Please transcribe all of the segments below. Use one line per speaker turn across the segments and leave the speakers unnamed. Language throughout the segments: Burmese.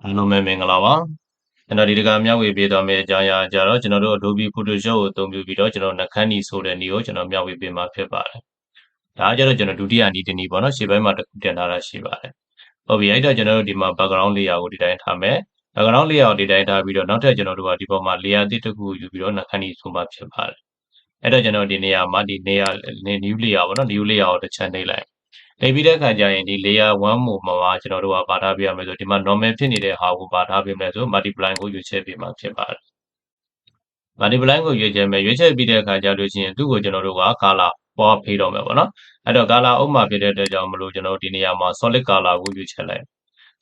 အားလုံးပဲမင်္ဂလာပါကျွန်တော်ဒီတကမျှဝေပေးသွားမယ့်အကြောင်းအရာကြတော့ကျွန်တော်တို့ Adobe Photoshop ကိုအသုံးပြုပြီးတော့ကျွန်တော်နှခမ်းနီဆိုတဲ့နည်းကိုကျွန်တော်မျှဝေပေးမှာဖြစ်ပါတယ်ဒါကကြတော့ကျွန်တော်ဒုတိယနည်းတစ်နည်းပေါ့နော်ရှေ့ပိုင်းမှာတစ်ခုတင်ထားတာရှိပါတယ်ဟုတ်ပြီအဲ့တော့ကျွန်တော်တို့ဒီမှာ background layer ကိုဒီတိုင်းထားမယ် background layer ကိုဒီတိုင်းထားပြီးတော့နောက်ထပ်ကျွန်တော်တို့ကဒီပေါ်မှာ layer တစ်ခုယူပြီးတော့နှခမ်းနီဆိုမှဖြစ်ပါတယ်အဲ့တော့ကျွန်တော်ဒီနေရာမှာဒီ layer new layer ပေါ့နော် new layer ကိုတစ်ချက်နှိပ်လိုက်နေပြီးတဲ့အခါကျရင်ဒီ layer 1မှာကျွန်တော်တို့ကပါထားပြရမယ်ဆိုဒီမှာ normal ဖြစ်နေတဲ့ဟာကိုပါထားပြမယ်ဆို multiply ကိုရွေးချယ်ပေးမှာဖြစ်ပါတယ် multiply ကိုရွေးချယ်မယ်ရွေးချယ်ပြီးတဲ့အခါကျလို့ရှိရင်သူ့ကိုကျွန်တော်တို့က color ပေါ်ဖေးတော့မယ်ပေါ့နော်အဲ့တော့ color အုပ်မှာဖြစ်တဲ့အတွက်ကြောင့်မလို့ကျွန်တော်တို့ဒီနေရာမှာ solid color ကိုရွေးချယ်လိုက်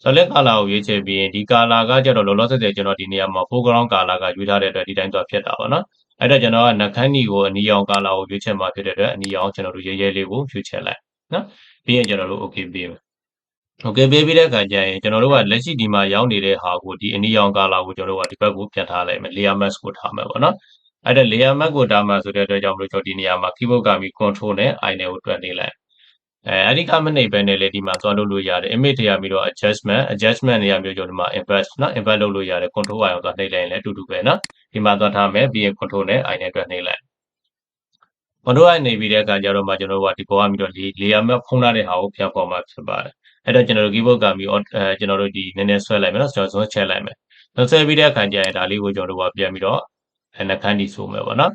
solid color ကိုရွေးချယ်ပြီးရင်ဒီ color ကကျတော့လောလောဆယ်ကျွန်တော်ဒီနေရာမှာ foreground color ကရွေးထားတဲ့အတွက်ဒီတိုင်းသွားဖြစ်တာပေါ့နော်အဲ့တော့ကျွန်တော်ကနှခမ်းနီကိုအနီရောင် color ကိုရွေးချယ်မှာဖြစ်တဲ့အတွက်အနီရောင်ကျွန်တော်တို့ရဲရဲလေးကိုရွေးချယ်လိုက်နော်ပြီးရင်ကျွန်တော်တို့ okay ပေးမယ် okay ပေးပြီးတဲ့အခါကျရင်ကျွန်တော်တို့ကလက်ရှိဒီမှာရောက်နေတဲ့ဟာကိုဒီအနီရောင် color ကိုကျွန်တော်တို့ကဒီဘက်ကိုပြန်ထားလိုက်မယ် layer mask ကိုထားမယ်ပေါ့နော်အဲ့ဒါ layer mask ကိုထားမှာဆိုတဲ့အတွက်ကြောင့်မလို့ကျွန်တော်ဒီနေရာမှာ keyboard ကပြီး control နဲ့ I နဲ့ကိုတွက်နေလိုက်အဲ့ဒီကမနှိပ်ပဲနဲ့လေဒီမှာသွားလုပ်လို့ရတယ် image တွေရပြီးတော့ adjustment တွေရပြီးတော့ဒီမှာ invert နော် invert လုပ်လို့ရတယ် control I ကိုသွားနှိပ်လိုက်ရင်လည်းအတူတူပဲနော်ဒီမှာသွားထားမယ်ပြီးရင် control နဲ့ I နဲ့တွက်နှိပ်လိုက် control I နှိပ်ပြီးတဲ့အခါကျတော့မှကျွန်တော်တို့ကဒီပေါ်ကပြီးတော့ layer mask ဖုံးထားတဲ့ဟာကိုပြန်ပေါ်မှာဖြစ်ပါတယ်အဲ့တော့ကျွန်တော်တို့ keyboard ကပြီးကျွန်တော်တို့ဒီနည်းနည်းဆွဲလိုက်မယ်နော်ကျွန်တော်ဇွန်းချက်လိုက်မယ်ဆွဲပြီးတဲ့အခါကျရင်ဒါလေးကိုကျွန်တော်တို့ကပြန်ပြီးတော့နှခမ်းနီဆိုမယ်ပေါ့နော်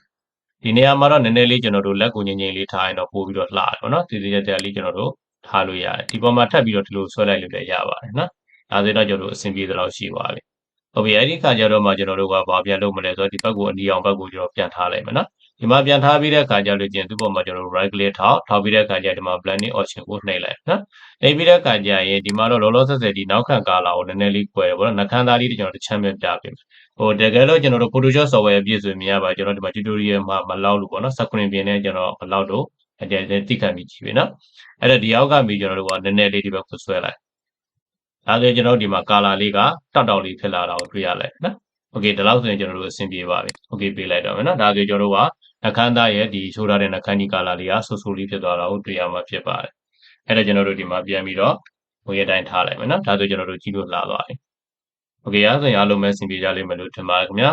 ဒီနေရာမှာတော့နည်းနည်းလေးကျွန်တော်တို့လက်ကိုငြိမ်ငြိမ်လေးထားရင်တော့ပို့ပြီးတော့လှတယ်ပေါ့နော်ဒီရက်တက်လေးကျွန်တော်တို့ထားလို့ရတယ်ဒီပေါ်မှာထပ်ပြီးတော့ဒီလိုဆွဲလိုက်လို့လည်းရပါတယ်နော်ဒါဆိုတော့ကျွန်တော်တို့အဆင်ပြေသလောက်ရှိပါပြီဟုတ်ပြီအဲ့ဒီခါကျတော့မှကျွန်တော်တို့ကဘာပြန်လုပ်မလဲဆိုတော့ဒီဘက်ကိုအနီအောင်ဘက်ကိုကျွန်တော်ပြန်ထားလိုက်မယ်နော်ဒီမှာပြန်ထားပြီးတဲ့အခါကျလို့ကျရင်သူ့ပေါ်မှာကျွန်တော်တို့ right click ထောက်ပြီးတဲ့အခါကျဒီမှာ blending option ကိုနှိပ်လိုက်နော်နှိပ်ပြီးတဲ့အခါကျရင်ဒီမှာတော့လောလောဆယ်ဆယ်ဒီနောက်ခံ color ကိုနည်းနည်းလေးကွယ်တယ်ပေါ့နော်နှခမ်းသားလေးကျွန်တော်တစ်ချမ်းပဲပြပေးမယ်ဟိုတကယ်လို့ကျွန်တော်တို့ Photoshop software အပြည့်ဆိုမြင်ရပါကျွန်တော်ဒီမှာ tutorial မှာမလောက်လို့ပေါ့နော် screen ပြင်နဲ့ကျွန်တော်မလောက်လို့အဲ့ဒါတိခံပြီးကြည့်ပြီနော်အဲ့တော့ဒီအောက်ကပြီးကျွန်တော်တို့ကနည်းနည်းလေးဒီဘက်ကိုဆွဲလိုက်ဒါဆိုရင်ကျွန်တော်ဒီမှာ color လေးကတောက်တောက်လေးဖြစ်လာတာကိုတွေ့ရလိုက်နော် okay ဒီလောက်ဆိုရင်ကျွန်တော်တို့အဆင်ပြေပါပြီ okay ပေးလိုက်တော့မယ်နော်ဒါဆိုကျွန်တော်တို့ကနှခမ်းသားရဲ့ဒီရှိုးထားတဲ့နှခမ်းနီ color လေးကဆူဆူလေးဖြစ်သွားတာကိုတွေ့ရမှာဖြစ်ပါတယ်အဲ့ဒါကျွန်တော်တို့ဒီမှာပြန်ပြီးတော့ဟိုရတိုင်းထားလိုက်မယ်နော်ဒါဆိုကျွန်တော်တို့ကြည့်လို့လာသွားပြီ okay အားဆိုရင်အားလုံးပဲအဆင်ပြေကြလိမ့်မယ်လို့ထင်ပါတယ်ခင်ဗျာ